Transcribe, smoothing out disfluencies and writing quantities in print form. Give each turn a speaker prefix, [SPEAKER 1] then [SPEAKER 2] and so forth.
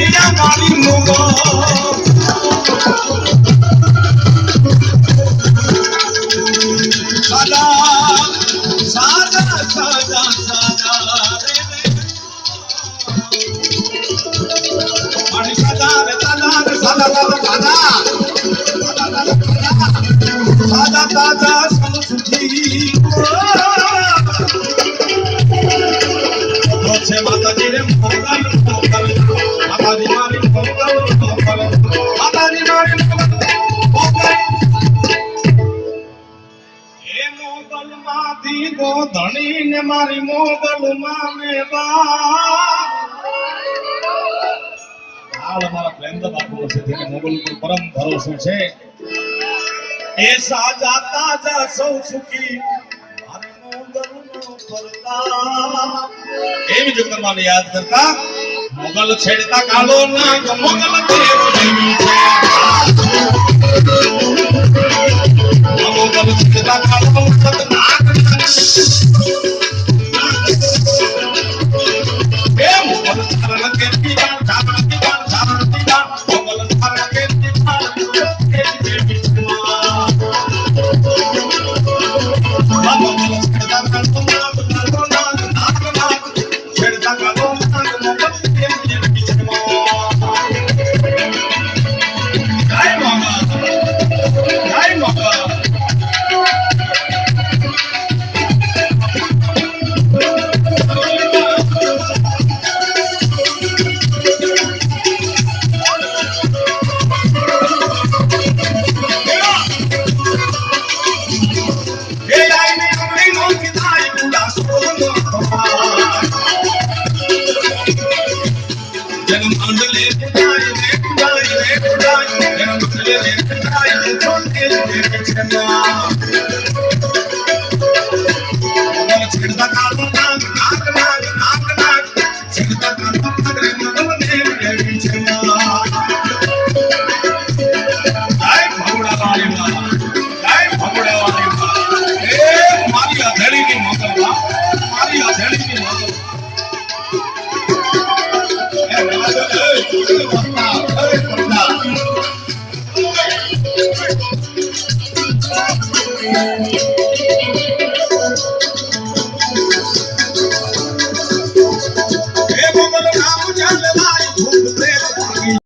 [SPEAKER 1] મારી મોગો સાદા સાદા સાદા સાદા મારી સાદા રે સાદા રે સાદા સાદા સાદા સાદા સમસુખી છે માતાજી રે મોગલ મોગલ માતાજી મારી મોગલ મોગલ માતાજી મારી મોગલ એ મોગલ માંથી ગો ધણી ને મારી મોગલ માં મે બા હાલ અમારા પ્રેમદ બાપુ છે તેને મોગલ ઉપર પરમ ભરોસો છે એ સાજા તાજા સૌ સુખી મારી મોગલ નો પરતા એવી જો કરવાને યાદ કરતા મોગલ છેડતા કાલો નાગ મોગલ દેવ દેવી છે મોગલ છેડતા કાલો નાગ એ મોગલ છારણ કે પીડા છારણ પીડા છારણ પીડા મોગલ છારણ કે પીડા દેવી છે મોગલ છેડતા કાલો નાગ છેડતા કાલો નાગ મોગલ દેવી છે જય મોગલ જય મોગલ